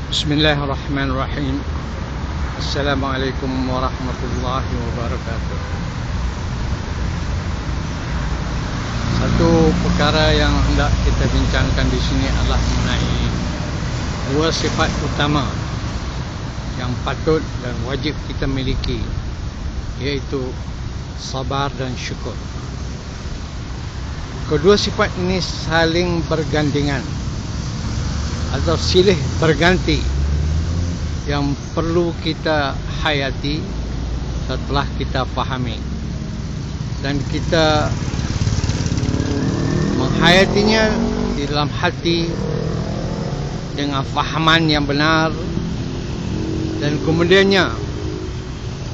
Bismillahirrahmanirrahim. Assalamualaikum warahmatullahi wabarakatuh. Satu perkara yang hendak kita bincangkan di sini adalah mengenai dua sifat utama yang patut dan wajib kita miliki, yaitu sabar dan syukur. Kedua sifat ini saling bergandengan atau silih berganti yang perlu kita hayati setelah kita fahami, dan kita menghayatinya di dalam hati dengan fahaman yang benar, dan kemudiannya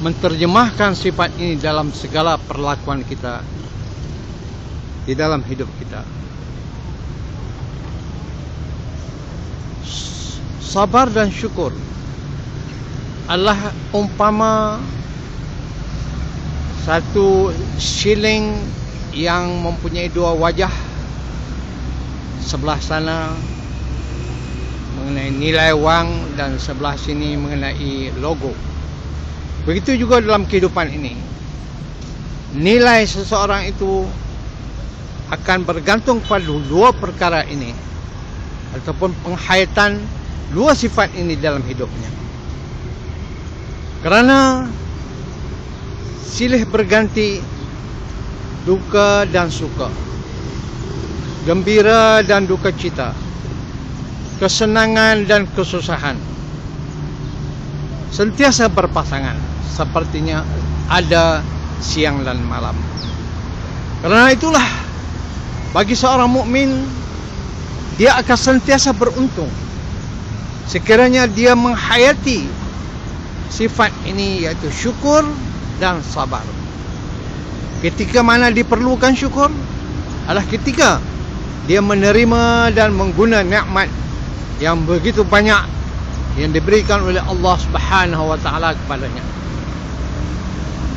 menterjemahkan sifat ini dalam segala perlakuan kita di dalam hidup kita. Sabar dan syukur adalah umpama satu shilling yang mempunyai dua wajah. Sebelah sana mengenai nilai wang dan sebelah sini mengenai logo. Begitu juga dalam kehidupan ini. Nilai seseorang itu akan bergantung pada dua perkara ini, ataupun penghayatan dua sifat ini dalam hidupnya. Kerana silih berganti duka dan suka, gembira dan duka cita, kesenangan dan kesusahan, sentiasa berpasangan, sepertinya ada siang dan malam. Kerana itulah, bagi seorang mukmin, dia akan sentiasa beruntung sekiranya dia menghayati sifat ini, yaitu syukur dan sabar. Ketika mana diperlukan syukur adalah ketika dia menerima dan mengguna nikmat yang begitu banyak yang diberikan oleh Allah Subhanahu wa taala kepadanya.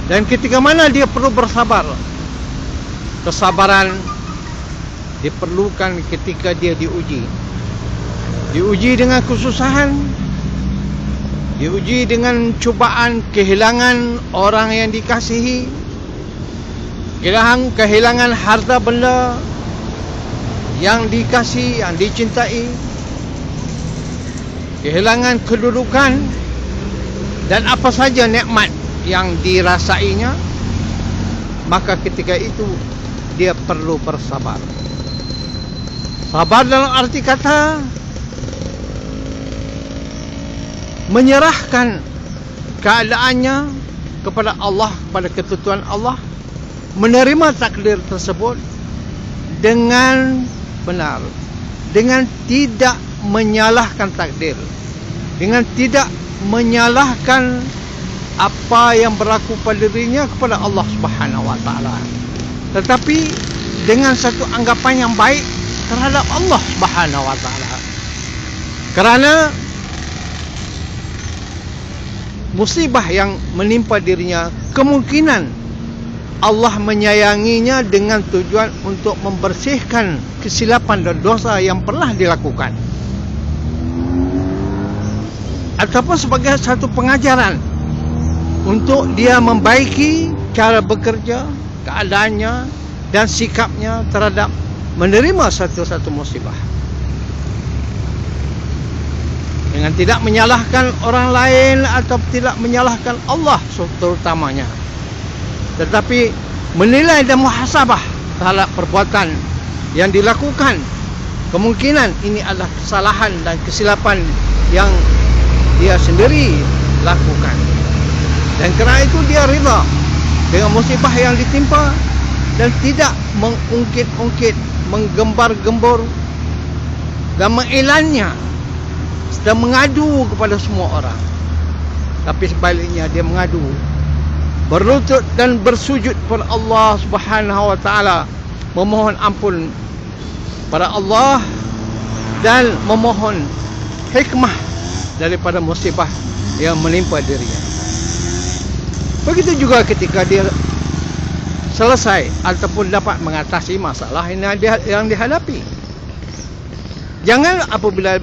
Dan ketika mana dia perlu bersabar, kesabaran diperlukan ketika dia diuji dengan kesusahan, diuji dengan cubaan kehilangan orang yang dikasihi, kehilangan harta benda yang dikasihi, yang dicintai, kehilangan kedudukan dan apa saja nikmat yang dirasainya. Maka ketika itu dia perlu bersabar. Sabar dalam arti kata menyerahkan keadaannya kepada Allah, kepada ketentuan Allah, menerima takdir tersebut dengan benar, dengan tidak menyalahkan takdir, dengan tidak menyalahkan apa yang berlaku pada dirinya kepada Allah Subhanahu wa taala, tetapi dengan satu anggapan yang baik terhadap Allah Subhanahu wa taala. Kerana musibah yang menimpa dirinya, kemungkinan Allah menyayanginya dengan tujuan untuk membersihkan kesilapan dan dosa yang pernah dilakukan, ataupun sebagai satu pengajaran untuk dia membaiki cara bekerja, keadaannya dan sikapnya terhadap menerima satu-satu musibah, dengan tidak menyalahkan orang lain atau tidak menyalahkan Allah terutamanya, tetapi menilai dan muhasabah terhadap perbuatan yang dilakukan. Kemungkinan ini adalah kesalahan dan kesilapan yang dia sendiri lakukan, dan kerana itu dia rida dengan musibah yang ditimpa dan tidak mengungkit-ungkit, menggembar-gembor dan mengelannya dan mengadu kepada semua orang. Tapi sebaliknya dia mengadu, berlutut dan bersujud kepada Allah Subhanahu wa taala, memohon ampun pada Allah dan memohon hikmah daripada musibah yang menimpa dirinya. Begitu juga ketika dia selesai ataupun dapat mengatasi masalah yang dihadapi. Jangan apabila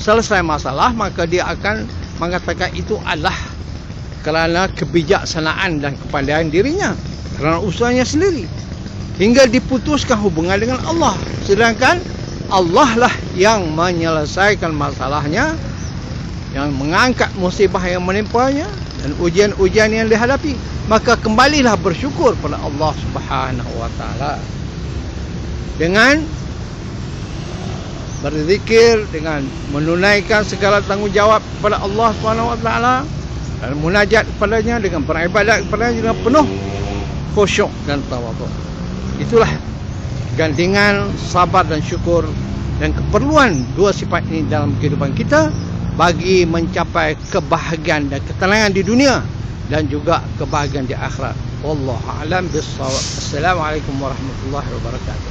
selesai masalah, maka dia akan mengatakan itu adalah kerana kebijaksanaan dan kepandaian dirinya, kerana usahanya sendiri, hingga diputuskan hubungan dengan Allah. Sedangkan Allah lah yang menyelesaikan masalahnya, yang mengangkat musibah yang menimpanya dan ujian-ujian yang dihadapi. Maka kembalilah bersyukur pada Allah Subhanahu wa taala dengan berzikir, dengan menunaikan segala tanggungjawab kepada Allah Subhanahu wa taala dan munajat kepadanya, dengan beribadat kepadanya dengan penuh khusyuk dan tawaduk. Itulah gandingan sabar dan syukur dan keperluan dua sifat ini dalam kehidupan kita bagi mencapai kebahagiaan dan ketenangan di dunia dan juga kebahagiaan di akhirat. Wallahu a'lam bissawab. Assalamualaikum warahmatullahi wabarakatuh.